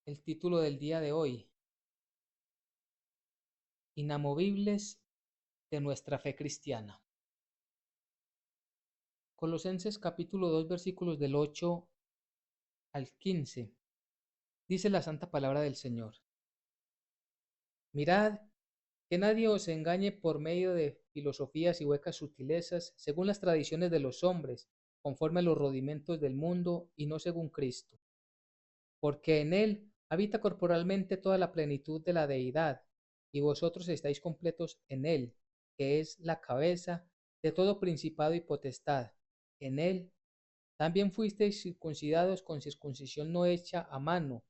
El título del día de hoy: Inamovibles de nuestra fe cristiana. Colosenses capítulo 2 versículos del 8 al 15. Dice la santa palabra del Señor: Mirad que nadie os engañe por medio de filosofías y huecas sutilezas, según las tradiciones de los hombres, conforme a los rudimentos del mundo y no según Cristo, porque en él habita corporalmente toda la plenitud de la deidad, y vosotros estáis completos en él, que es la cabeza de todo principado y potestad. En él también fuisteis circuncidados con circuncisión no hecha a mano,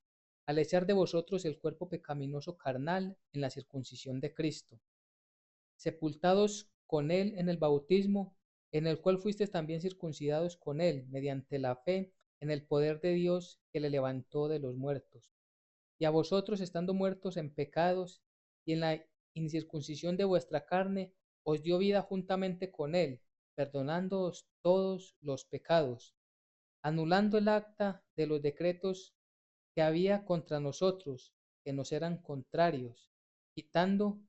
al echar de vosotros el cuerpo pecaminoso carnal en la circuncisión de Cristo, sepultados con él en el bautismo, en el cual fuisteis también circuncidados con él, mediante la fe en el poder de Dios que le levantó de los muertos. Y a vosotros, estando muertos en pecados y en la incircuncisión de vuestra carne, os dio vida juntamente con él, perdonándoos todos los pecados, anulando el acta de los decretos que había contra nosotros, que nos eran contrarios, quitando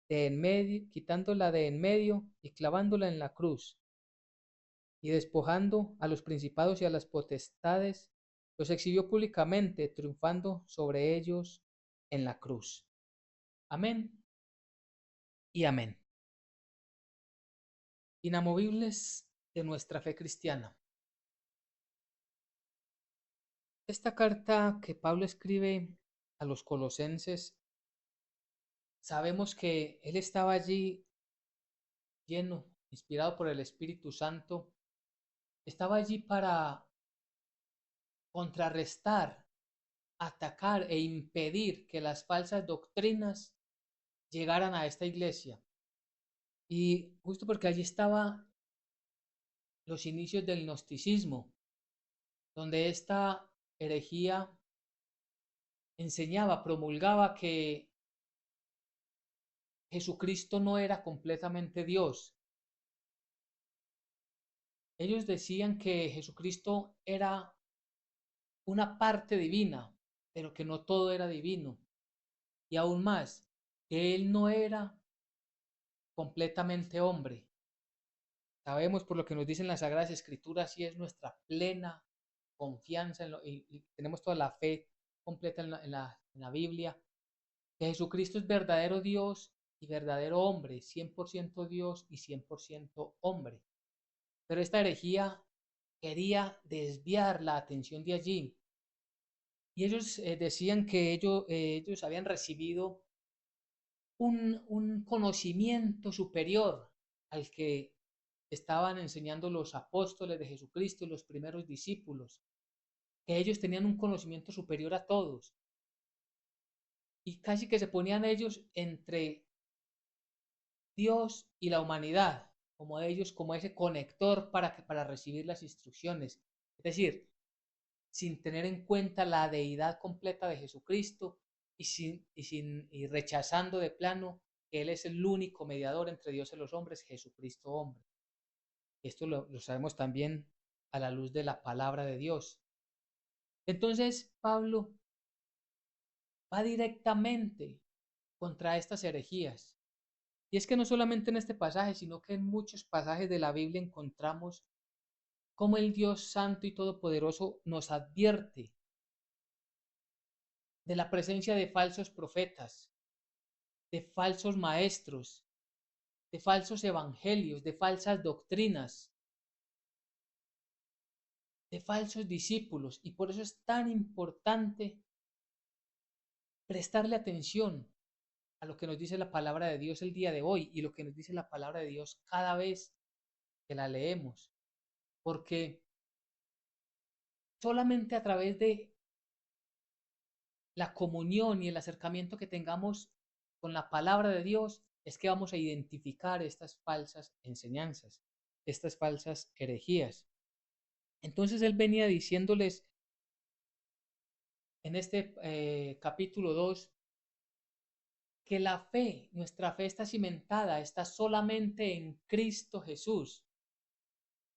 quitándola de en medio y clavándola en la cruz, y despojando a los principados y a las potestades, los exhibió públicamente, triunfando sobre ellos en la cruz. Amén y amén. Inamovibles de nuestra fe cristiana. Esta carta que Pablo escribe a los colosenses, sabemos que él estaba allí lleno, inspirado por el Espíritu Santo, estaba allí para contrarrestar, atacar e impedir que las falsas doctrinas llegaran a esta iglesia. Y justo porque allí estaban los inicios del gnosticismo, donde esta herejía enseñaba, promulgaba que Jesucristo no era completamente Dios. Ellos decían que Jesucristo era una parte divina, pero que no todo era divino. Y aún más, que Él no era completamente hombre. Sabemos por lo que nos dicen las Sagradas Escrituras y es nuestra plena confianza y tenemos toda la fe completa en la Biblia, que Jesucristo es verdadero Dios y verdadero hombre, 100% Dios y 100% hombre. Pero esta herejía quería desviar la atención de allí. Y ellos decían que ellos habían recibido un conocimiento superior al que estaban enseñando los apóstoles de Jesucristo y los primeros discípulos, que ellos tenían un conocimiento superior a todos y casi que se ponían ellos entre Dios y la humanidad, como ellos, como ese conector para recibir las instrucciones. Es decir, sin tener en cuenta la deidad completa de Jesucristo y rechazando de plano que Él es el único mediador entre Dios y los hombres, Jesucristo hombre. Esto lo sabemos también a la luz de la palabra de Dios. Entonces, Pablo va directamente contra estas herejías. Y es que no solamente en este pasaje, sino que en muchos pasajes de la Biblia encontramos cómo el Dios Santo y Todopoderoso nos advierte de la presencia de falsos profetas, de falsos maestros, de falsos evangelios, de falsas doctrinas, de falsos discípulos. Y por eso es tan importante prestarle atención a lo que nos dice la palabra de Dios el día de hoy y lo que nos dice la palabra de Dios cada vez que la leemos. Porque solamente a través de la comunión y el acercamiento que tengamos con la palabra de Dios es que vamos a identificar estas falsas enseñanzas, estas falsas herejías. Entonces él venía diciéndoles en este capítulo 2 que la fe, nuestra fe está cimentada, está solamente en Cristo Jesús.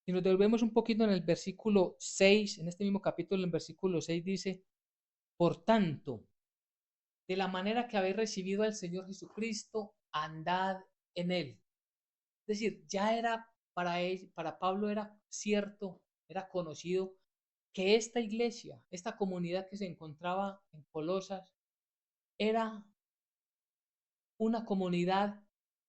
Si nos devolvemos un poquito en el versículo 6, en este mismo capítulo, en el versículo 6 dice, Por tanto, de la manera que habéis recibido al Señor Jesucristo, andad en él. Es decir, ya era para él, para Pablo era cierto, era conocido que esta iglesia, esta comunidad que se encontraba en Colosas, era una comunidad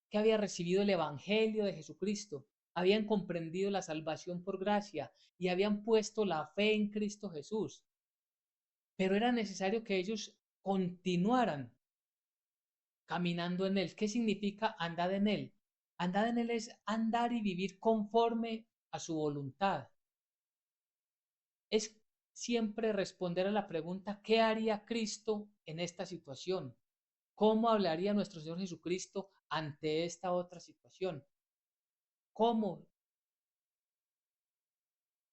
que había recibido el Evangelio de Jesucristo, habían comprendido la salvación por gracia y habían puesto la fe en Cristo Jesús. Pero era necesario que ellos continuaran caminando en Él. ¿Qué significa andar en Él? Andar en Él es andar y vivir conforme a su voluntad. Es siempre responder a la pregunta, ¿qué haría Cristo en esta situación? ¿Cómo hablaría nuestro Señor Jesucristo ante esta otra situación? ¿Cómo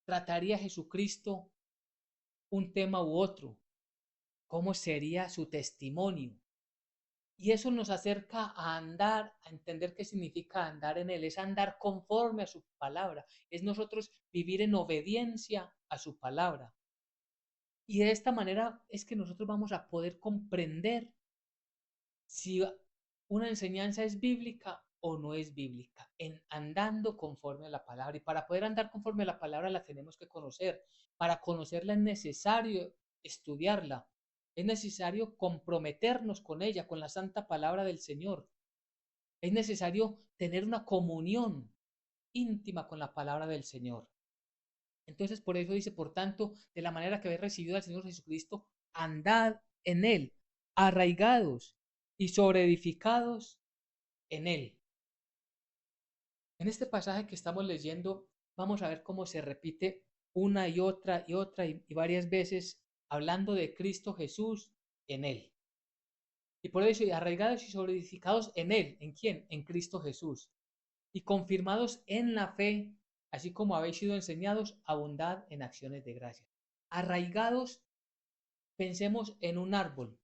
trataría Jesucristo un tema u otro? ¿Cómo sería su testimonio? Y eso nos acerca a andar, a entender qué significa andar en Él. Es andar conforme a su palabra. Es nosotros vivir en obediencia a su palabra. Y de esta manera es que nosotros vamos a poder comprender si una enseñanza es bíblica o no es bíblica, en andando conforme a la palabra. Y para poder andar conforme a la palabra la tenemos que conocer. Para conocerla es necesario estudiarla. Es necesario comprometernos con ella, con la santa palabra del Señor. Es necesario tener una comunión íntima con la palabra del Señor. Entonces, por eso dice, por tanto, de la manera que habéis recibido al Señor Jesucristo, andad en Él, arraigados y sobreedificados en Él. En este pasaje que estamos leyendo, vamos a ver cómo se repite una y otra y varias veces hablando de Cristo Jesús en Él. Y por eso, y arraigados y sobreedificados en Él. ¿En quién? En Cristo Jesús. Y confirmados en la fe, así como habéis sido enseñados, abundad en acciones de gracia. Arraigados, pensemos en un árbol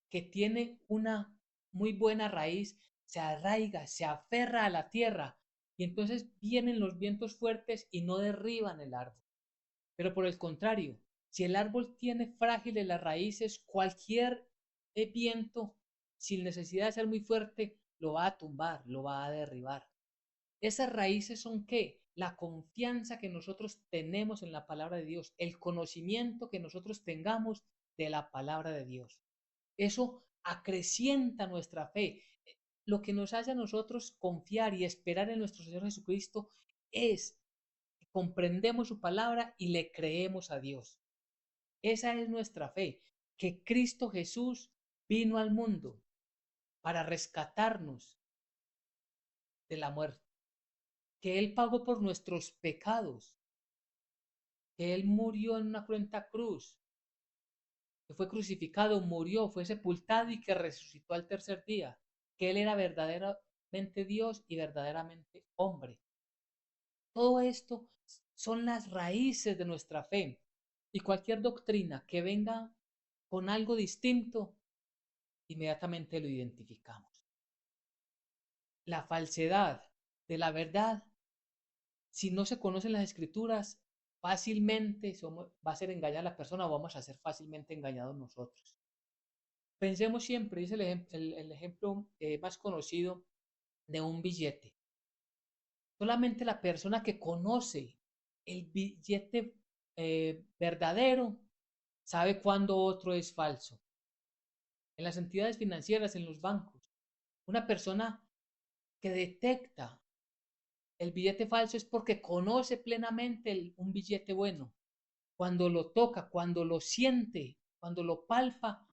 que tiene una muy buena raíz, se arraiga, se aferra a la tierra y entonces vienen los vientos fuertes y no derriban el árbol. Pero por el contrario, si el árbol tiene frágiles las raíces, cualquier viento, sin necesidad de ser muy fuerte, lo va a tumbar, lo va a derribar. Esas raíces son ¿qué? La confianza que nosotros tenemos en la palabra de Dios, el conocimiento que nosotros tengamos de la palabra de Dios. Eso acrecienta nuestra fe. Lo que nos hace a nosotros confiar y esperar en nuestro Señor Jesucristo es que comprendemos su palabra y le creemos a Dios. Esa es nuestra fe, que Cristo Jesús vino al mundo para rescatarnos de la muerte, que Él pagó por nuestros pecados, que Él murió en una cruenta cruz, que fue crucificado, murió, fue sepultado y que resucitó al tercer día, que Él era verdaderamente Dios y verdaderamente hombre. Todo esto son las raíces de nuestra fe y cualquier doctrina que venga con algo distinto, inmediatamente lo identificamos. La falsedad de la verdad, si no se conocen las escrituras, fácilmente va a ser engañada la persona o vamos a ser fácilmente engañados nosotros. Pensemos siempre, es el ejemplo más conocido de un billete. Solamente la persona que conoce el billete verdadero sabe cuándo otro es falso. En las entidades financieras, en los bancos, una persona que detecta el billete falso es porque conoce plenamente un billete bueno. Cuando lo toca, cuando lo siente, cuando lo palpa,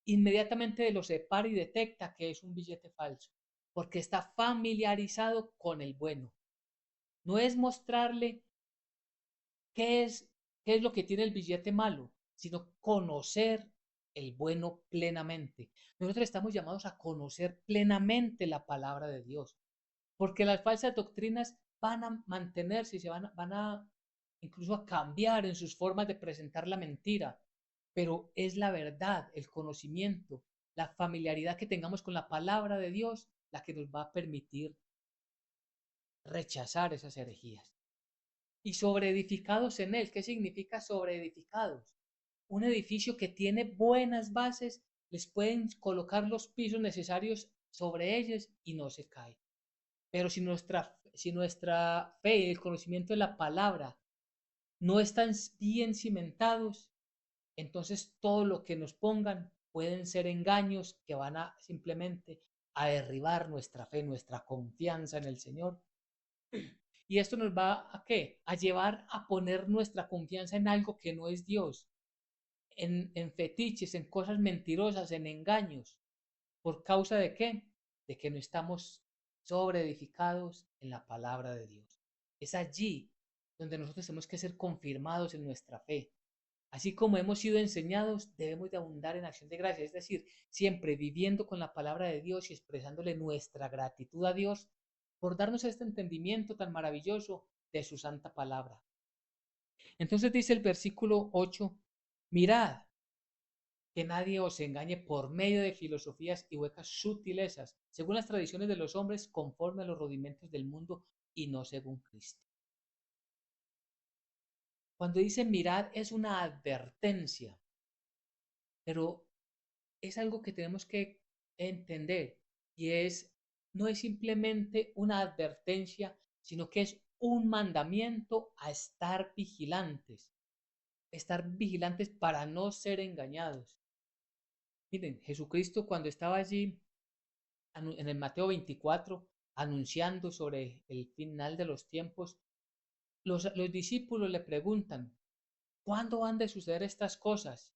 inmediatamente lo separa y detecta que es un billete falso, porque está familiarizado con el bueno. No es mostrarle qué es, qué es lo que tiene el billete malo, sino conocer el bueno plenamente. Nosotros estamos llamados a conocer plenamente la palabra de Dios, porque las falsas doctrinas van a mantenerse y van a incluso a cambiar en sus formas de presentar la mentira, pero es la verdad, el conocimiento, la familiaridad que tengamos con la palabra de Dios la que nos va a permitir rechazar esas herejías. Y sobreedificados en él, ¿qué significa sobreedificados? Un edificio que tiene buenas bases, les pueden colocar los pisos necesarios sobre ellos y no se cae. Pero si nuestra fe y el conocimiento de la palabra no están bien cimentados, entonces todo lo que nos pongan pueden ser engaños que van a simplemente a derribar nuestra fe, nuestra confianza en el Señor. Y esto nos va a qué? A llevar a poner nuestra confianza en algo que no es Dios, en fetiches, en cosas mentirosas, en engaños. ¿Por causa de qué? De que no estamos sobreedificados en la palabra de Dios. Es allí donde nosotros tenemos que ser confirmados en nuestra fe. Así como hemos sido enseñados, debemos de abundar en acción de gracia, es decir, siempre viviendo con la palabra de Dios y expresándole nuestra gratitud a Dios por darnos este entendimiento tan maravilloso de su santa palabra. Entonces dice el versículo 8: mirad que nadie os engañe por medio de filosofías y huecas sutilezas, según las tradiciones de los hombres, conforme a los rudimentos del mundo y no según Cristo. Cuando dice mirad es una advertencia, pero es algo que tenemos que entender y no es simplemente una advertencia, sino que es un mandamiento a estar vigilantes para no ser engañados. Miren, Jesucristo cuando estaba allí en el Mateo 24, anunciando sobre el final de los tiempos, los discípulos le preguntan, ¿cuándo han de suceder estas cosas?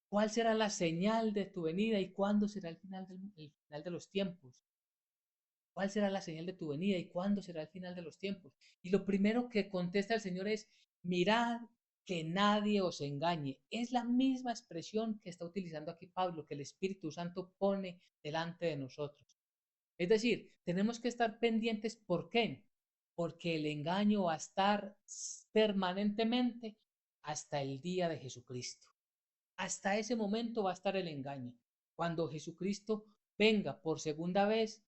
¿Cuál será la señal de tu venida y cuándo será el final de los tiempos? ¿Cuál será la señal de tu venida y cuándo será el final de los tiempos? Y lo primero que contesta el Señor es, mirad que nadie os engañe. Es la misma expresión que está utilizando aquí Pablo, que el Espíritu Santo pone delante de nosotros. Es decir, tenemos que estar pendientes. ¿Por qué? Porque el engaño va a estar permanentemente hasta el día de Jesucristo. Hasta ese momento va a estar el engaño. Cuando Jesucristo venga por segunda vez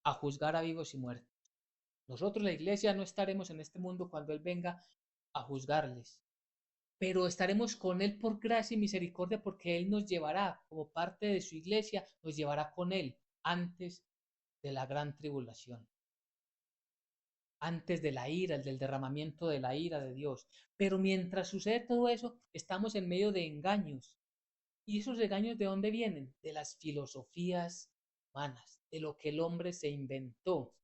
a juzgar a vivos y muertos. Nosotros, la iglesia, no estaremos en este mundo cuando Él venga a juzgarles, pero estaremos con Él por gracia y misericordia porque Él nos llevará, como parte de su iglesia, nos llevará con Él antes de la gran tribulación, antes de la ira, del derramamiento de la ira de Dios. Pero mientras sucede todo eso, estamos en medio de engaños. ¿Y esos engaños de dónde vienen? De las filosofías humanas, de lo que el hombre se inventó.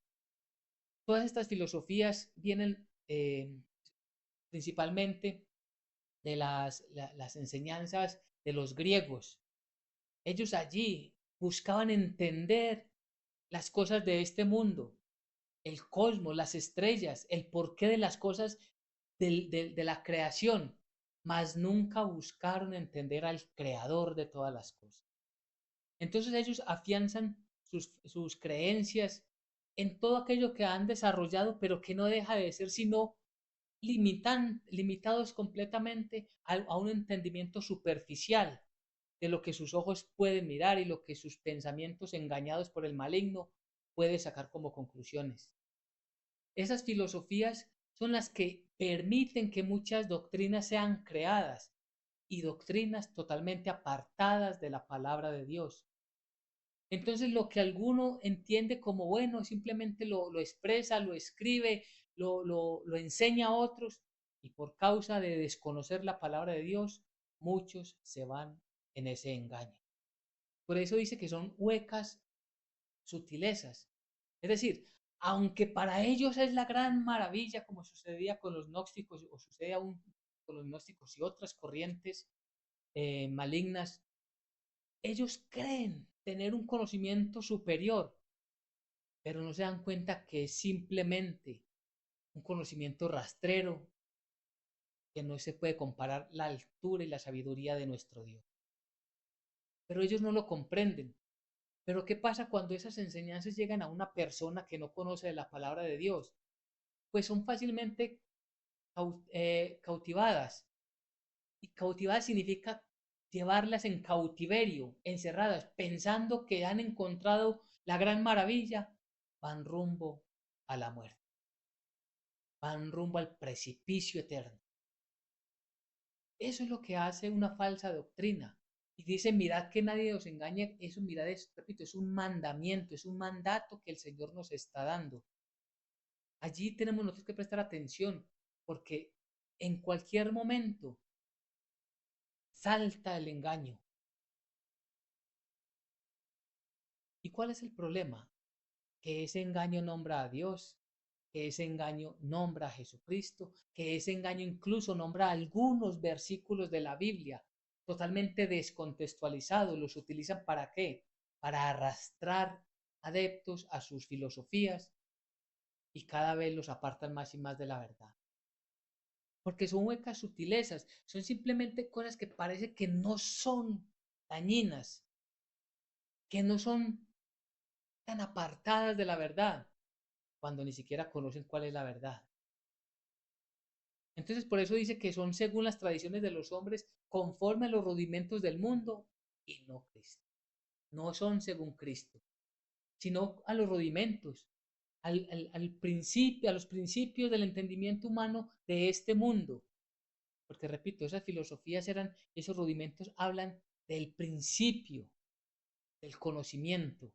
Todas estas filosofías vienen principalmente de las enseñanzas de los griegos. Ellos allí buscaban entender las cosas de este mundo, el cosmos, las estrellas, el porqué de las cosas de la creación, mas nunca buscaron entender al creador de todas las cosas. Entonces ellos afianzan sus creencias en todo aquello que han desarrollado, pero que no deja de ser sino limitados completamente a un entendimiento superficial de lo que sus ojos pueden mirar y lo que sus pensamientos engañados por el maligno puede sacar como conclusiones. Esas filosofías son las que permiten que muchas doctrinas sean creadas y doctrinas totalmente apartadas de la palabra de Dios. Entonces lo que alguno entiende como bueno simplemente lo expresa, lo escribe, lo enseña a otros y por causa de desconocer la palabra de Dios, muchos se van en ese engaño. Por eso dice que son huecas sutilezas. Es decir, aunque para ellos es la gran maravilla, como sucedía con los gnósticos o sucede aún con los gnósticos y otras corrientes malignas, ellos creen tener un conocimiento superior, pero no se dan cuenta que es simplemente un conocimiento rastrero que no se puede comparar la altura y la sabiduría de nuestro Dios. Pero ellos no lo comprenden. Pero ¿qué pasa cuando esas enseñanzas llegan a una persona que no conoce de la palabra de Dios? Pues son fácilmente cautivadas. Y cautivadas significa llevarlas en cautiverio, encerradas, pensando que han encontrado la gran maravilla, van rumbo a la muerte, van rumbo al precipicio eterno. Eso es lo que hace una falsa doctrina. Y dice, mirad que nadie os engañe. Eso, mirad, repito, es un mandamiento, es un mandato que el Señor nos está dando. Allí tenemos nosotros que prestar atención, porque en cualquier momento salta el engaño. ¿Y cuál es el problema? Que ese engaño nombra a Dios, que ese engaño nombra a Jesucristo, que ese engaño incluso nombra algunos versículos de la Biblia totalmente descontextualizados. ¿Los utilizan para qué? Para arrastrar adeptos a sus filosofías y cada vez los apartan más y más de la verdad. Porque son huecas sutilezas, son simplemente cosas que parece que no son dañinas, que no son tan apartadas de la verdad, cuando ni siquiera conocen cuál es la verdad. Entonces, por eso dice que son según las tradiciones de los hombres, conforme a los rudimentos del mundo y no Cristo. No son según Cristo, sino a los rudimentos, al principio, a los principios del entendimiento humano de este mundo. Porque repito, esas filosofías eran, esos rudimentos hablan del principio, del conocimiento.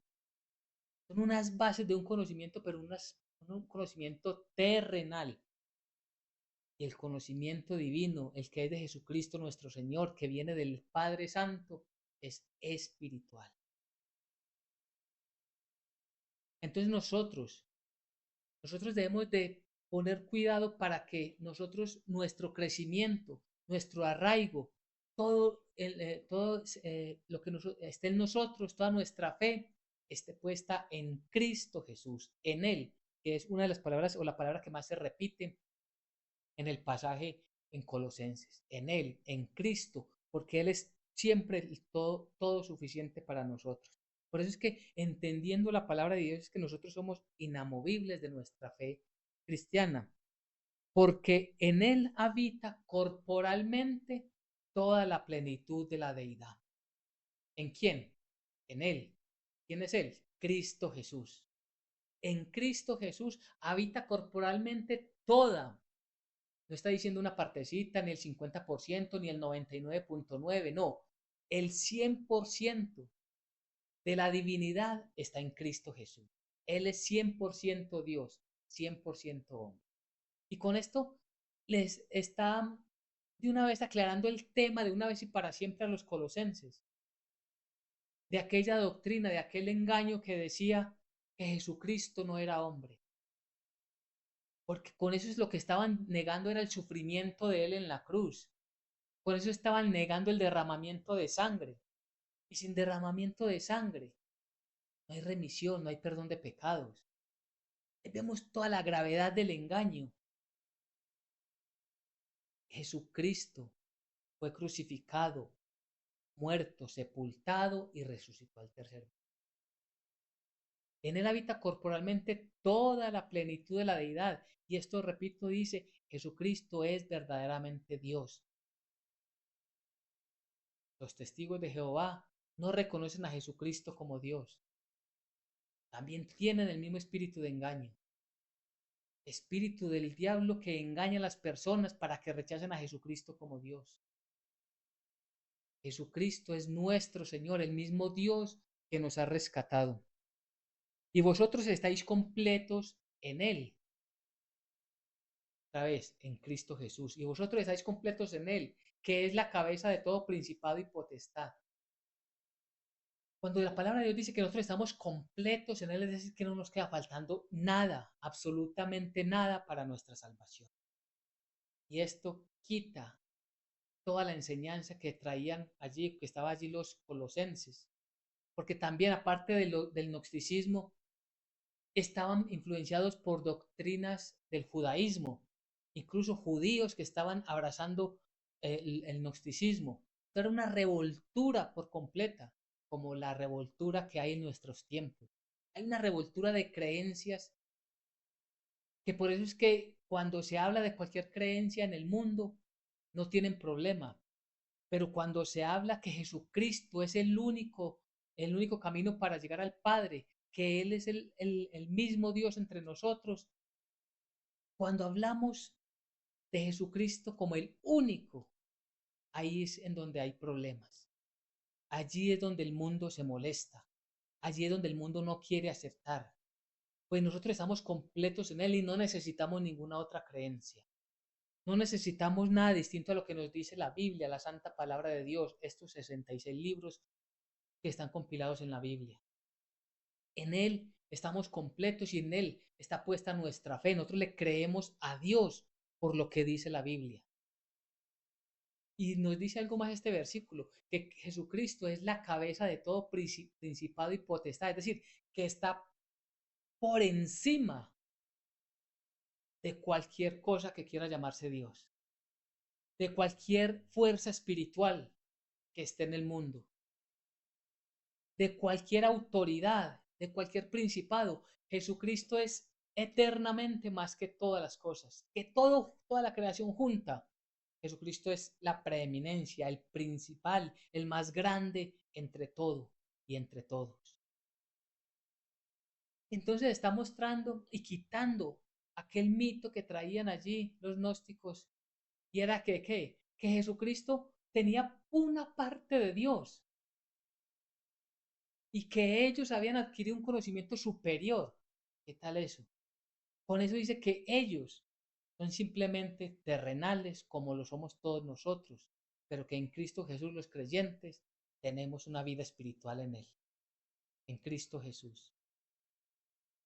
Son unas bases de un conocimiento, pero un conocimiento terrenal. Y el conocimiento divino, el que es de Jesucristo nuestro Señor, que viene del Padre Santo, es espiritual. Entonces nosotros debemos de poner cuidado para que nosotros, nuestro crecimiento, nuestro arraigo, todo lo que esté en nosotros, toda nuestra fe, esté puesta en Cristo Jesús, en Él, que es una de las palabras o la palabra que más se repite en el pasaje en Colosenses, en Él, en Cristo, porque Él es siempre el todo suficiente para nosotros. Por eso es que entendiendo la palabra de Dios es que nosotros somos inamovibles de nuestra fe cristiana, porque en Él habita corporalmente toda la plenitud de la deidad. ¿En quién? En Él. ¿Quién es Él? Cristo Jesús. En Cristo Jesús habita corporalmente toda. No está diciendo una partecita, ni el 50%, ni el 99.9%, no. El 100% de la divinidad está en Cristo Jesús. Él es 100% Dios, 100% hombre. Y con esto les está de una vez aclarando el tema de una vez y para siempre a los colosenses, de aquella doctrina, de aquel engaño que decía que Jesucristo no era hombre. Porque con eso es lo que estaban negando era el sufrimiento de él en la cruz. Por eso estaban negando el derramamiento de sangre. Y sin derramamiento de sangre no hay remisión, no hay perdón de pecados. Ahí vemos toda la gravedad del engaño. Jesucristo fue crucificado, muerto, sepultado y resucitó al tercer día. En él habita corporalmente toda la plenitud de la deidad. Y esto, repito, dice, Jesucristo es verdaderamente Dios. Los testigos de Jehová no reconocen a Jesucristo como Dios. También tienen el mismo espíritu de engaño. Espíritu del diablo que engaña a las personas para que rechacen a Jesucristo como Dios. Jesucristo es nuestro Señor, el mismo Dios que nos ha rescatado. Y vosotros estáis completos en Él, otra vez, en Cristo Jesús. Y vosotros estáis completos en Él, que es la cabeza de todo principado y potestad. Cuando la palabra de Dios dice que nosotros estamos completos en Él, es decir, que no nos queda faltando nada, absolutamente nada para nuestra salvación. Y esto quita toda la enseñanza que traían allí, que estaba allí los colosenses, porque también aparte del gnosticismo, estaban influenciados por doctrinas del judaísmo, incluso judíos que estaban abrazando el gnosticismo. Era una revoltura por completa, como la revoltura que hay en nuestros tiempos. Hay una revoltura de creencias que por eso es que cuando se habla de cualquier creencia en el mundo, no tienen problema. Pero cuando se habla que Jesucristo es el único camino para llegar al Padre, que Él es el mismo Dios entre nosotros, cuando hablamos de Jesucristo como el único ahí es en donde hay problemas. Allí es donde el mundo se molesta. Allí es donde el mundo no quiere aceptar. Pues nosotros estamos completos en Él y no necesitamos ninguna otra creencia. No necesitamos nada distinto a lo que nos dice la Biblia, la santa palabra de Dios, estos 66 libros que están compilados en la Biblia. En Él estamos completos y en Él está puesta nuestra fe. Nosotros le creemos a Dios por lo que dice la Biblia. Y nos dice algo más este versículo, que Jesucristo es la cabeza de todo principado y potestad, es decir, que está por encima de cualquier cosa que quiera llamarse Dios, de cualquier fuerza espiritual que esté en el mundo, de cualquier autoridad, de cualquier principado. Jesucristo es eternamente más que todas las cosas, que toda la creación junta. Jesucristo es la preeminencia, el principal, el más grande entre todo y entre todos. Entonces está mostrando y quitando aquel mito que traían allí los gnósticos, y era que Jesucristo tenía una parte de Dios y que ellos habían adquirido un conocimiento superior. ¿Qué tal eso? Con eso dice que ellos son simplemente terrenales como lo somos todos nosotros, pero que en Cristo Jesús los creyentes tenemos una vida espiritual en Él, en Cristo Jesús.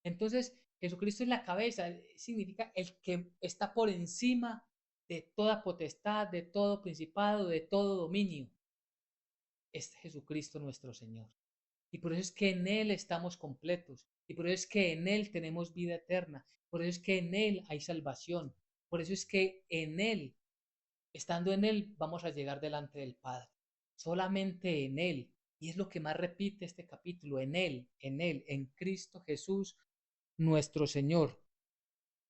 Entonces, Jesucristo es la cabeza, significa el que está por encima de toda potestad, de todo principado, de todo dominio. Es Jesucristo nuestro Señor. Y por eso es que en Él estamos completos. Y por eso es que en Él tenemos vida eterna. Por eso es que en Él hay salvación. Por eso es que en Él, estando en Él, vamos a llegar delante del Padre. Solamente en Él. Y es lo que más repite este capítulo. En Él, en Cristo Jesús, nuestro Señor.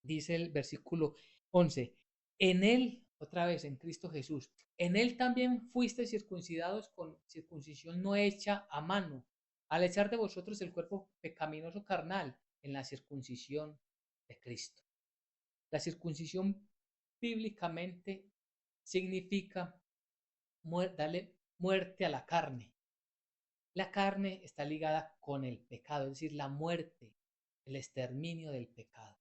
Dice el versículo 11. En Él, otra vez, en Cristo Jesús. En Él también fuiste circuncidados con circuncisión no hecha a mano, al echar de vosotros el cuerpo pecaminoso carnal en la circuncisión de Cristo. La circuncisión bíblicamente significa darle muerte a la carne. La carne está ligada con el pecado, es decir, la muerte, el exterminio del pecado.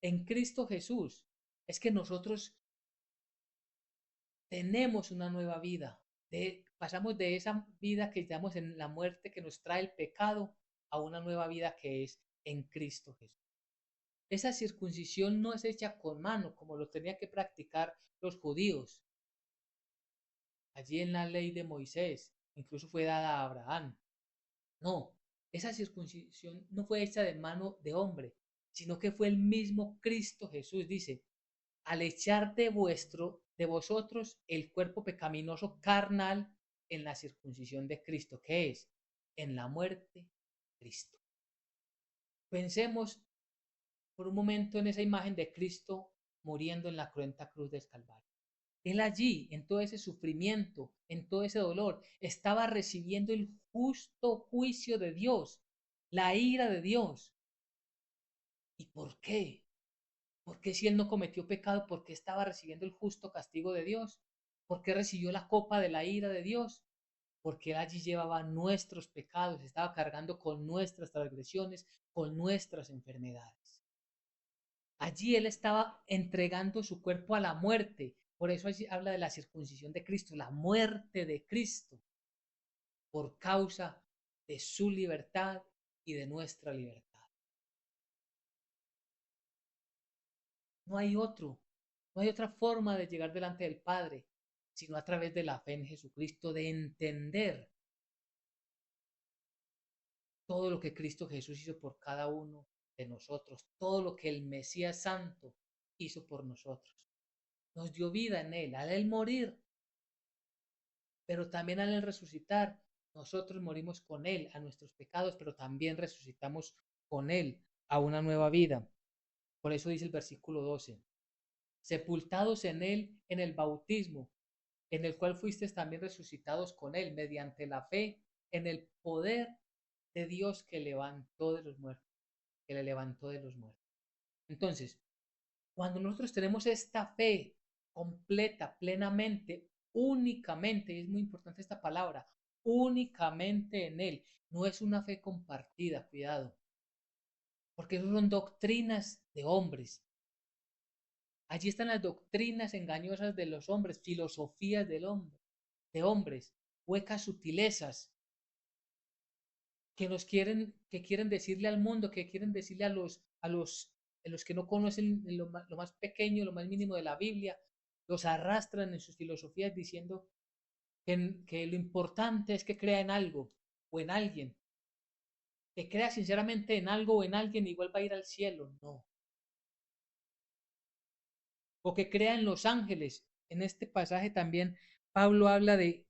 En Cristo Jesús es que nosotros tenemos una nueva vida. Pasamos de esa vida que estamos en la muerte que nos trae el pecado a una nueva vida que es en Cristo Jesús. Esa circuncisión no es hecha con mano, como lo tenía que practicar los judíos. Allí en la ley de Moisés, incluso fue dada a Abraham. No, esa circuncisión no fue hecha de mano de hombre, sino que fue el mismo Cristo Jesús. Dice, al echar de vosotros el cuerpo pecaminoso carnal en la circuncisión de Cristo, ¿qué es? En la muerte de Cristo. Pensemos por un momento en esa imagen de Cristo muriendo en la cruenta cruz del Calvario. Él allí, en todo ese sufrimiento, en todo ese dolor, estaba recibiendo el justo juicio de Dios, la ira de Dios. ¿Y por qué? ¿Por qué si él no cometió pecado, por qué estaba recibiendo el justo castigo de Dios? ¿Por qué recibió la copa de la ira de Dios? Porque él allí llevaba nuestros pecados, estaba cargando con nuestras transgresiones, con nuestras enfermedades. Allí él estaba entregando su cuerpo a la muerte. Por eso allí habla de la circuncisión de Cristo, la muerte de Cristo, por causa de su libertad y de nuestra libertad. No hay otro, no hay otra forma de llegar delante del Padre, sino a través de la fe en Jesucristo, de entender todo lo que Cristo Jesús hizo por cada uno de nosotros, todo lo que el Mesías Santo hizo por nosotros. Nos dio vida en Él, al Él morir, pero también al Él resucitar. Nosotros morimos con Él a nuestros pecados, pero también resucitamos con Él a una nueva vida. Por eso dice el versículo 12, sepultados en Él en el bautismo, en el cual fuisteis también resucitados con Él mediante la fe en el poder de Dios que levantó de los muertos, que le levantó de los muertos. Entonces, cuando nosotros tenemos esta fe completa, plenamente, únicamente, y es muy importante esta palabra, únicamente en Él. No es una fe compartida, cuidado, porque eso son doctrinas de hombres. Allí están las doctrinas engañosas de los hombres, filosofías del hombre, de hombres, huecas sutilezas que quieren decirle al mundo, que quieren decirle a los que no conocen lo más pequeño, lo más mínimo de la Biblia, los arrastran en sus filosofías diciendo que lo importante es que crea en algo o en alguien, que crea sinceramente en algo o en alguien, igual va a ir al cielo, no. O que crea en los ángeles. En este pasaje también Pablo habla de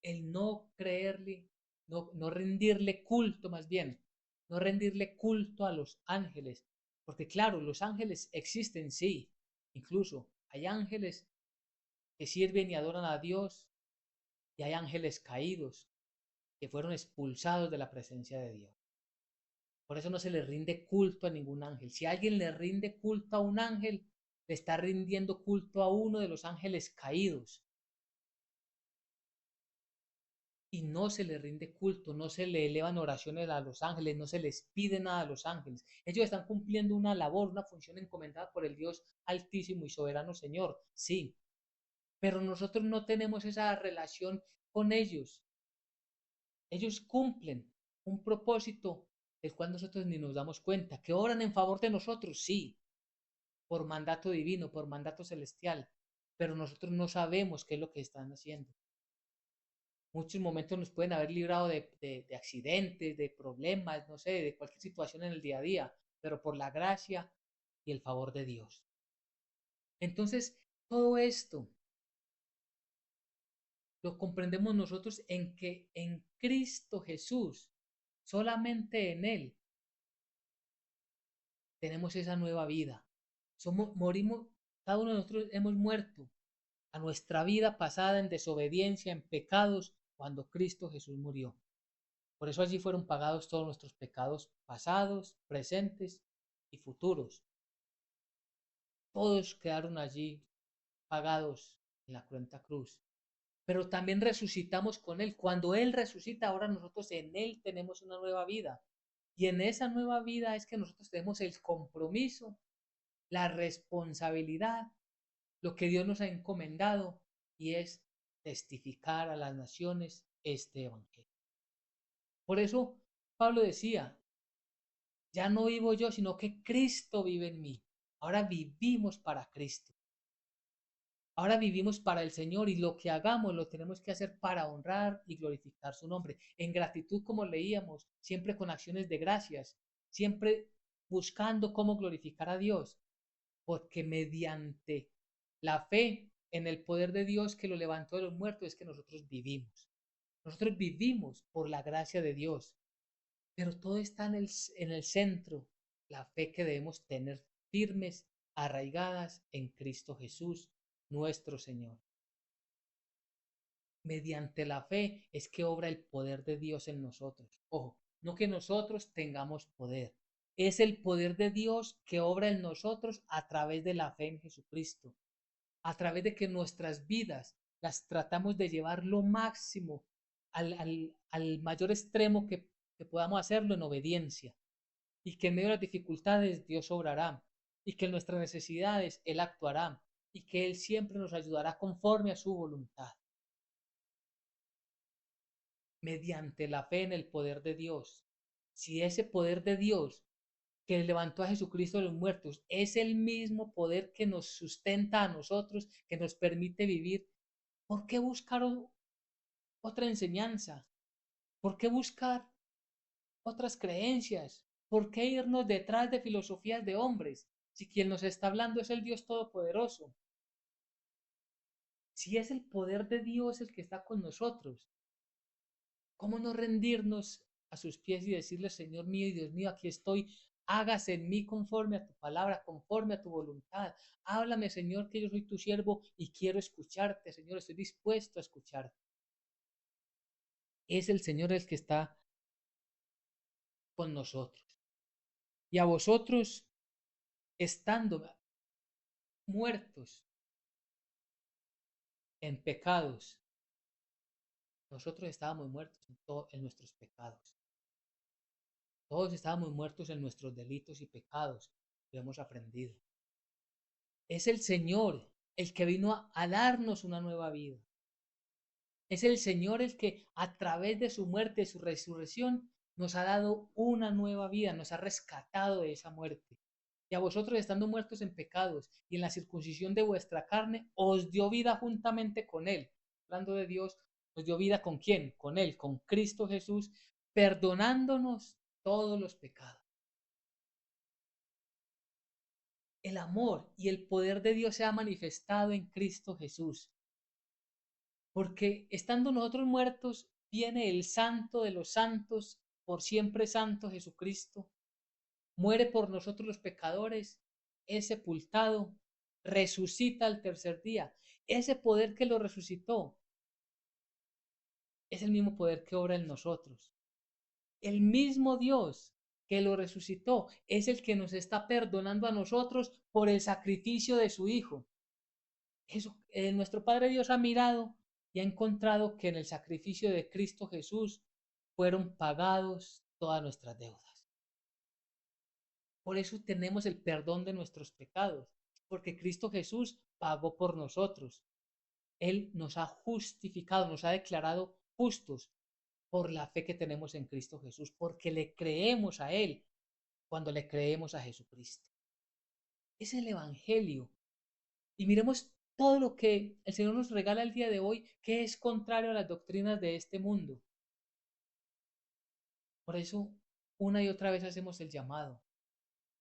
el no creerle, no rendirle culto más bien, no rendirle culto a los ángeles. Porque claro, los ángeles existen, sí. Incluso hay ángeles que sirven y adoran a Dios y hay ángeles caídos que fueron expulsados de la presencia de Dios. Por eso no se le rinde culto a ningún ángel. Si alguien le rinde culto a un ángel, le está rindiendo culto a uno de los ángeles caídos. Y no se le rinde culto, no se le elevan oraciones a los ángeles, no se les pide nada a los ángeles. Ellos están cumpliendo una labor, una función encomendada por el Dios Altísimo y Soberano Señor, sí, pero nosotros no tenemos esa relación con ellos. Ellos cumplen un propósito del cual nosotros ni nos damos cuenta, que obran en favor de nosotros, sí, por mandato divino, por mandato celestial, pero nosotros no sabemos qué es lo que están haciendo. Muchos momentos nos pueden haber librado de accidentes, de problemas, no sé, de cualquier situación en el día a día, pero por la gracia y el favor de Dios. Entonces, todo esto lo comprendemos nosotros en que en Cristo Jesús, solamente en Él, tenemos esa nueva vida. Morimos, cada uno de nosotros hemos muerto a nuestra vida pasada en desobediencia, en pecados, cuando Cristo Jesús murió. Por eso allí fueron pagados todos nuestros pecados pasados, presentes y futuros. Todos quedaron allí pagados en la cruenta cruz. Pero también resucitamos con Él. Cuando Él resucita, ahora nosotros en Él tenemos una nueva vida. Y en esa nueva vida es que nosotros tenemos el compromiso, la responsabilidad, lo que Dios nos ha encomendado, y es testificar a las naciones este evangelio. Por eso Pablo decía, ya no vivo yo, sino que Cristo vive en mí. Ahora vivimos para Cristo. Ahora vivimos para el Señor y lo que hagamos lo tenemos que hacer para honrar y glorificar su nombre. En gratitud, como leíamos, siempre con acciones de gracias, siempre buscando cómo glorificar a Dios, porque mediante la fe en el poder de Dios que lo levantó de los muertos es que nosotros vivimos. Nosotros vivimos por la gracia de Dios. Pero todo está en el centro, la fe que debemos tener firmes, arraigadas en Cristo Jesús, nuestro Señor. Mediante la fe es que obra el poder de Dios en nosotros. Ojo, no que nosotros tengamos poder. Es el poder de Dios que obra en nosotros a través de la fe en Jesucristo, a través de que nuestras vidas las tratamos de llevar lo máximo al mayor extremo que podamos hacerlo en obediencia, y que en medio de las dificultades Dios obrará, y que en nuestras necesidades Él actuará, y que Él siempre nos ayudará conforme a su voluntad, mediante la fe en el poder de Dios. Si ese poder de Dios que levantó a Jesucristo de los muertos es el mismo poder que nos sustenta a nosotros, que nos permite vivir, ¿por qué buscar otra enseñanza? ¿Por qué buscar otras creencias? ¿Por qué irnos detrás de filosofías de hombres? Si quien nos está hablando es el Dios Todopoderoso, si es el poder de Dios el que está con nosotros, ¿cómo no rendirnos a sus pies y decirle, Señor mío y Dios mío, aquí estoy, hágase en mí conforme a tu palabra, conforme a tu voluntad? Háblame, Señor, que yo soy tu siervo y quiero escucharte, Señor, estoy dispuesto a escucharte. Es el Señor el que está con nosotros. Y a vosotros, estando muertos en pecados. Nosotros estábamos muertos en nuestros pecados. Todos estábamos muertos en nuestros delitos y pecados. Lo hemos aprendido. Es el Señor el que vino a darnos una nueva vida. Es el Señor el que a través de su muerte y su resurrección nos ha dado una nueva vida, nos ha rescatado de esa muerte. Y a vosotros, estando muertos en pecados y en la circuncisión de vuestra carne, os dio vida juntamente con Él. Hablando de Dios, nos dio vida con quién? Con Él, con Cristo Jesús, perdonándonos todos los pecados. El amor y el poder de Dios se ha manifestado en Cristo Jesús. Porque estando nosotros muertos, viene el Santo de los santos, por siempre santo Jesucristo, muere por nosotros los pecadores, es sepultado, resucita al tercer día. Ese poder que lo resucitó es el mismo poder que obra en nosotros. El mismo Dios que lo resucitó es el que nos está perdonando a nosotros por el sacrificio de su Hijo. Nuestro Padre Dios ha mirado y ha encontrado que en el sacrificio de Cristo Jesús fueron pagados todas nuestras deudas. Por eso tenemos el perdón de nuestros pecados, porque Cristo Jesús pagó por nosotros. Él nos ha justificado, nos ha declarado justos por la fe que tenemos en Cristo Jesús, porque le creemos a Él cuando le creemos a Jesucristo. Es el Evangelio. Y miremos todo lo que el Señor nos regala el día de hoy, que es contrario a las doctrinas de este mundo. Por eso, una y otra vez hacemos el llamado.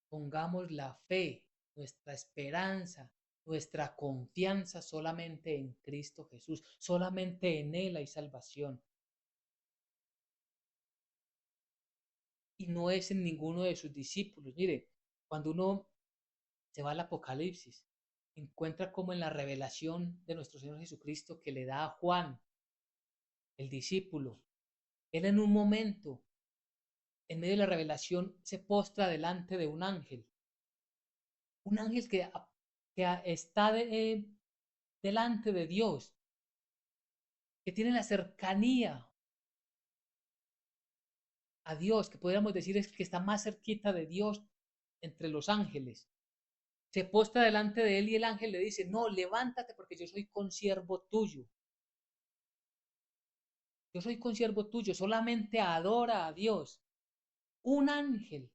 Pongamos la fe, nuestra esperanza, nuestra confianza solamente en Cristo Jesús. Solamente en Él hay salvación. Y no es en ninguno de sus discípulos. Mire, cuando uno se va al Apocalipsis, encuentra como en la revelación de nuestro Señor Jesucristo que le da a Juan, el discípulo, él en un momento, en medio de la revelación, se postra delante de un ángel que está delante de Dios, que tiene la cercanía a Dios, que podríamos decir es que está más cerquita de Dios entre los ángeles. Se postra delante de él y el ángel le dice, no, levántate porque yo soy consiervo tuyo. Yo soy consiervo tuyo, solamente adora a Dios. Un ángel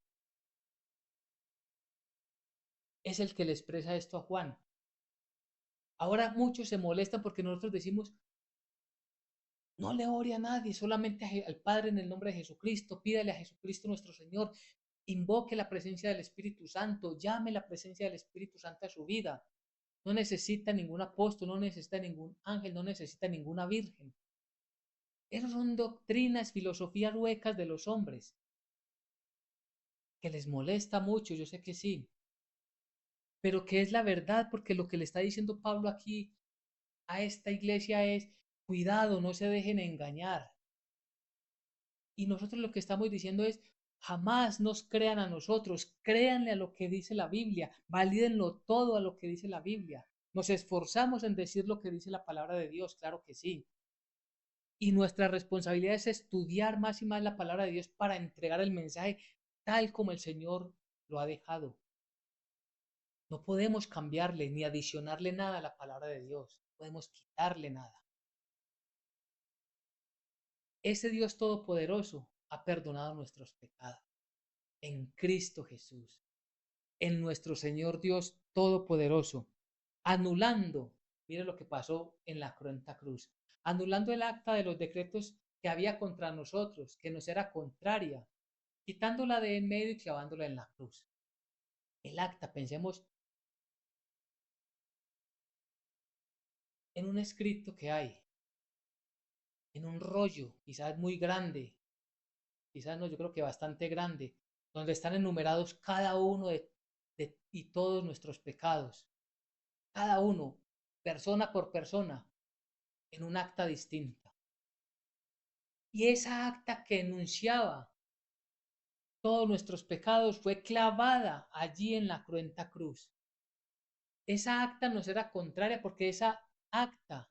es el que le expresa esto a Juan. Ahora muchos se molestan porque nosotros decimos, no le ore a nadie, solamente al Padre en el nombre de Jesucristo, pídale a Jesucristo nuestro Señor, invoque la presencia del Espíritu Santo, llame la presencia del Espíritu Santo a su vida. No necesita ningún apóstol, no necesita ningún ángel, no necesita ninguna virgen. Esas son doctrinas, filosofías huecas de los hombres, que les molesta mucho, yo sé que sí, pero que es la verdad, porque lo que le está diciendo Pablo aquí a esta iglesia es, cuidado, no se dejen engañar. Y nosotros lo que estamos diciendo es, jamás nos crean a nosotros, créanle a lo que dice la Biblia, valídenlo todo a lo que dice la Biblia. Nos esforzamos en decir lo que dice la palabra de Dios, claro que sí. Y nuestra responsabilidad es estudiar más y más la palabra de Dios para entregar el mensaje tal como el Señor lo ha dejado. No podemos cambiarle ni adicionarle nada a la palabra de Dios, no podemos quitarle nada. Ese Dios todopoderoso ha perdonado nuestros pecados en Cristo Jesús, en nuestro Señor Dios todopoderoso, anulando, mire lo que pasó en la cruenta cruz, anulando el acta de los decretos que había contra nosotros, que nos era contraria, quitándola de en medio y clavándola en la cruz. El acta, pensemos en un escrito que hay, en un rollo, quizás muy grande, quizás no, yo creo que bastante grande, donde están enumerados cada uno y todos nuestros pecados, cada uno, persona por persona, en un acta distinta. Y esa acta que enunciaba todos nuestros pecados fue clavada allí en la cruenta cruz. Esa acta nos era contraria porque esa acta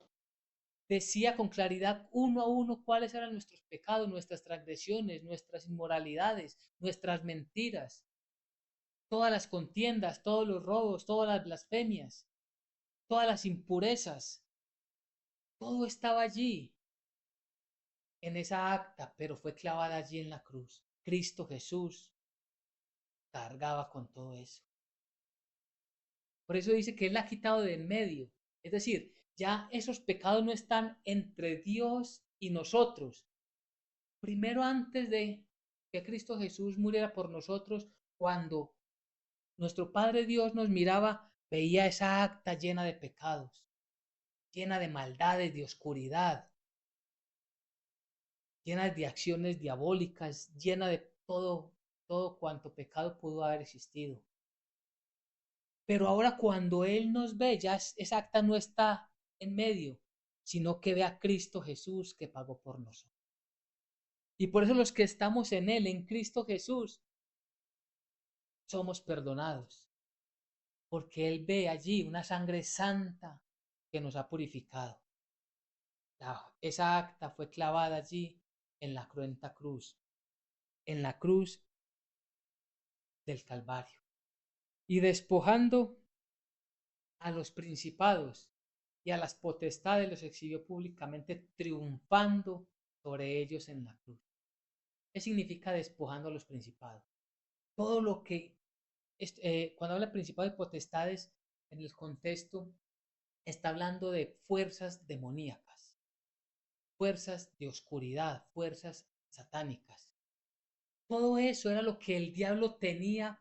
decía con claridad uno a uno cuáles eran nuestros pecados, nuestras transgresiones, nuestras inmoralidades, nuestras mentiras, todas las contiendas, todos los robos, todas las blasfemias, todas las impurezas. Todo estaba allí en esa acta, pero fue clavada allí en la cruz. Cristo Jesús cargaba con todo eso. Por eso dice que Él la ha quitado de en medio. Es decir, ya esos pecados no están entre Dios y nosotros. Primero antes de que Cristo Jesús muriera por nosotros, cuando nuestro Padre Dios nos miraba, veía esa acta llena de pecados, llena de maldades, de oscuridad, llena de acciones diabólicas, llena de todo cuanto pecado pudo haber existido. Pero ahora cuando Él nos ve, ya esa acta no está en medio, sino que ve a Cristo Jesús que pagó por nosotros. Y por eso los que estamos en Él, en Cristo Jesús, somos perdonados, porque Él ve allí una sangre santa que nos ha purificado. Esa acta fue clavada allí en la cruenta cruz, en la cruz del Calvario. Y despojando a los principados y a las potestades los exhibió públicamente, triunfando sobre ellos en la cruz. ¿Qué significa despojando a los principados? Todo lo que, cuando habla de principados y potestades, en el contexto, está hablando de fuerzas demoníacas, fuerzas de oscuridad, fuerzas satánicas. Todo eso era lo que el diablo tenía,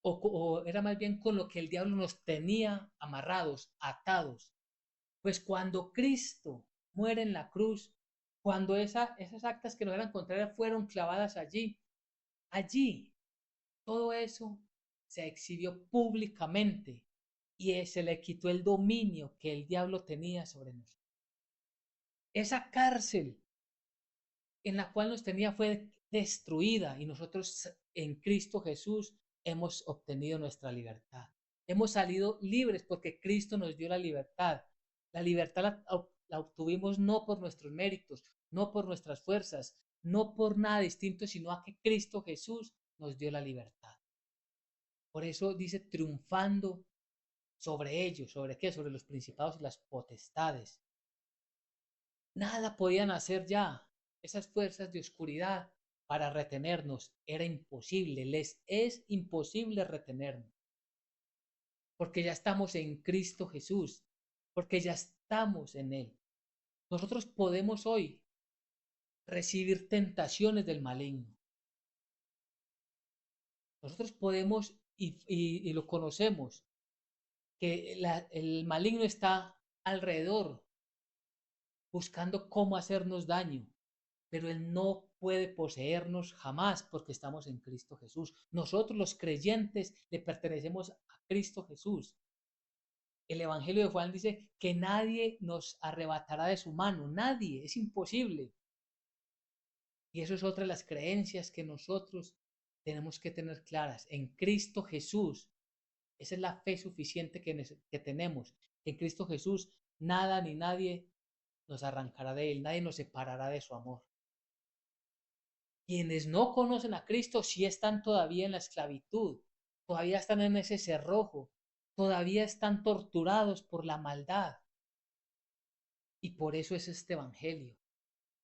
o era más bien con lo que el diablo nos tenía amarrados, atados. Pues cuando Cristo muere en la cruz, cuando esas actas que no eran contrarias fueron clavadas allí todo eso se exhibió públicamente y se le quitó el dominio que el diablo tenía sobre nosotros. Esa cárcel en la cual nos tenía fue destruida y nosotros en Cristo Jesús hemos obtenido nuestra libertad. Hemos salido libres porque Cristo nos dio la libertad. La libertad la obtuvimos no por nuestros méritos, no por nuestras fuerzas, no por nada distinto, sino a que Cristo Jesús nos dio la libertad. Por eso dice triunfando sobre ellos. ¿Sobre qué? Sobre los principados y las potestades. Nada podían hacer ya esas fuerzas de oscuridad para retenernos. Era imposible, les es imposible retenernos. Porque ya estamos en Cristo Jesús, porque ya estamos en Él. Nosotros podemos hoy recibir tentaciones del maligno. Nosotros podemos, y lo conocemos, que el maligno está alrededor buscando cómo hacernos daño, pero Él no puede poseernos jamás porque estamos en Cristo Jesús. Nosotros los creyentes le pertenecemos a Cristo Jesús. El Evangelio de Juan dice que nadie nos arrebatará de su mano, nadie, es imposible. Y eso es otra de las creencias que nosotros tenemos que tener claras. En Cristo Jesús, esa es la fe suficiente que tenemos. En Cristo Jesús, nada ni nadie nos arrancará de Él, nadie nos separará de su amor. Quienes no conocen a Cristo sí están todavía en la esclavitud, todavía están en ese cerrojo, todavía están torturados por la maldad. Y por eso es este Evangelio.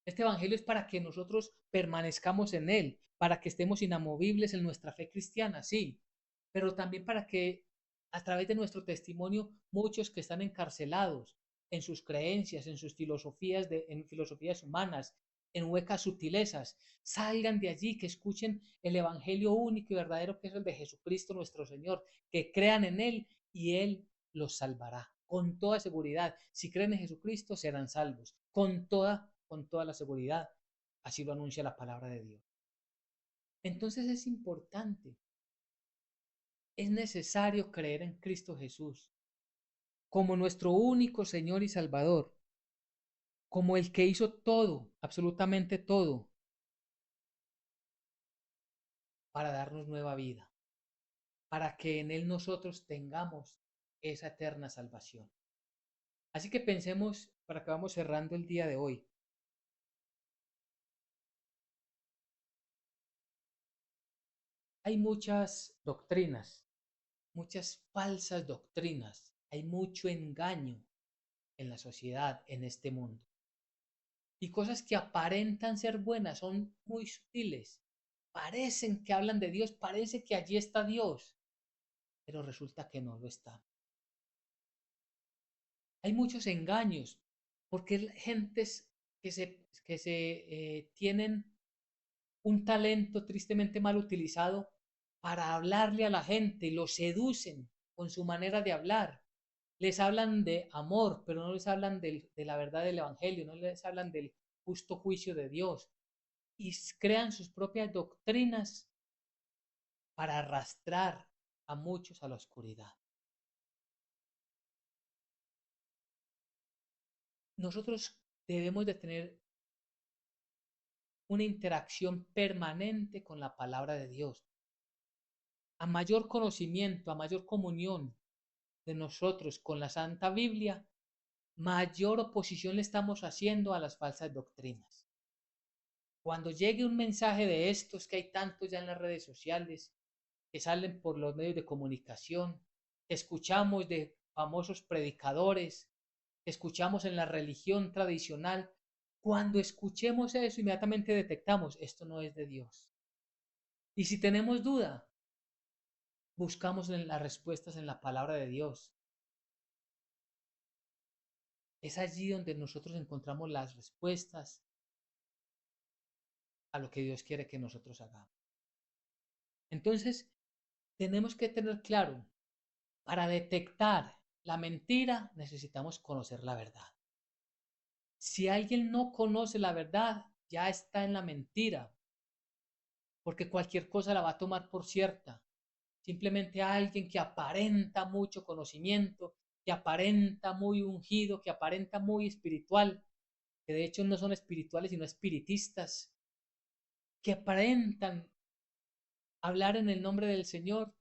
Este Evangelio es para que nosotros permanezcamos en él, para que estemos inamovibles en nuestra fe cristiana, sí, pero también para que a través de nuestro testimonio muchos que están encarcelados en sus creencias, en sus filosofías, en filosofías humanas, en huecas sutilezas, salgan de allí, que escuchen el Evangelio único y verdadero que es el de Jesucristo nuestro Señor, que crean en Él y Él los salvará. Con toda seguridad, si creen en Jesucristo serán salvos, con toda la seguridad. Así lo anuncia la palabra de Dios. Entonces es importante, es necesario creer en Cristo Jesús como nuestro único Señor y Salvador, como el que hizo todo, absolutamente todo, para darnos nueva vida, para que en Él nosotros tengamos esa eterna salvación. Así que pensemos, para que vamos cerrando el día de hoy, hay muchas doctrinas, muchas falsas doctrinas, hay mucho engaño en la sociedad, en este mundo. Y cosas que aparentan ser buenas son muy sutiles. Parecen que hablan de Dios, parece que allí está Dios, pero resulta que no lo está. Hay muchos engaños, porque gentes que se tienen un talento tristemente mal utilizado para hablarle a la gente, los seducen con su manera de hablar. Les hablan de amor, pero no les hablan de la verdad del Evangelio, no les hablan del justo juicio de Dios. Y crean sus propias doctrinas para arrastrar a muchos a la oscuridad. Nosotros debemos de tener una interacción permanente con la palabra de Dios. A mayor conocimiento, a mayor comunión de nosotros con la Santa Biblia, mayor oposición le estamos haciendo a las falsas doctrinas. Cuando llegue un mensaje de estos que hay tantos ya en las redes sociales, que salen por los medios de comunicación, que escuchamos de famosos predicadores, que escuchamos en la religión tradicional, cuando escuchemos eso, inmediatamente detectamos, esto no es de Dios. Y si tenemos duda, buscamos en las respuestas en la palabra de Dios. Es allí donde nosotros encontramos las respuestas a lo que Dios quiere que nosotros hagamos. Entonces, tenemos que tener claro, para detectar la mentira necesitamos conocer la verdad. Si alguien no conoce la verdad, ya está en la mentira, porque cualquier cosa la va a tomar por cierta. Simplemente alguien que aparenta mucho conocimiento, que aparenta muy ungido, que aparenta muy espiritual, que de hecho no son espirituales sino espiritistas, que aparentan hablar en el nombre del Señor,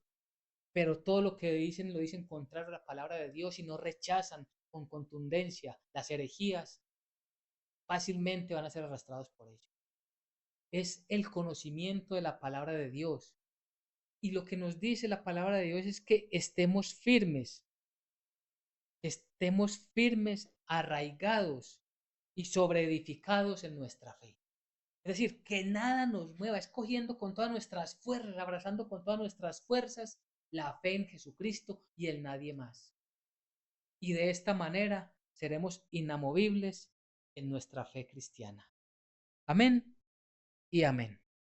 pero todo lo que dicen lo dicen contrario a la palabra de Dios y no rechazan con contundencia las herejías, fácilmente van a ser arrastrados por ello. Es el conocimiento de la palabra de Dios. Y lo que nos dice la palabra de Dios es que estemos firmes, arraigados y sobreedificados en nuestra fe. Es decir, que nada nos mueva, escogiendo con todas nuestras fuerzas, abrazando con todas nuestras fuerzas la fe en Jesucristo y en nadie más. Y de esta manera seremos inamovibles en nuestra fe cristiana. Amén y amén.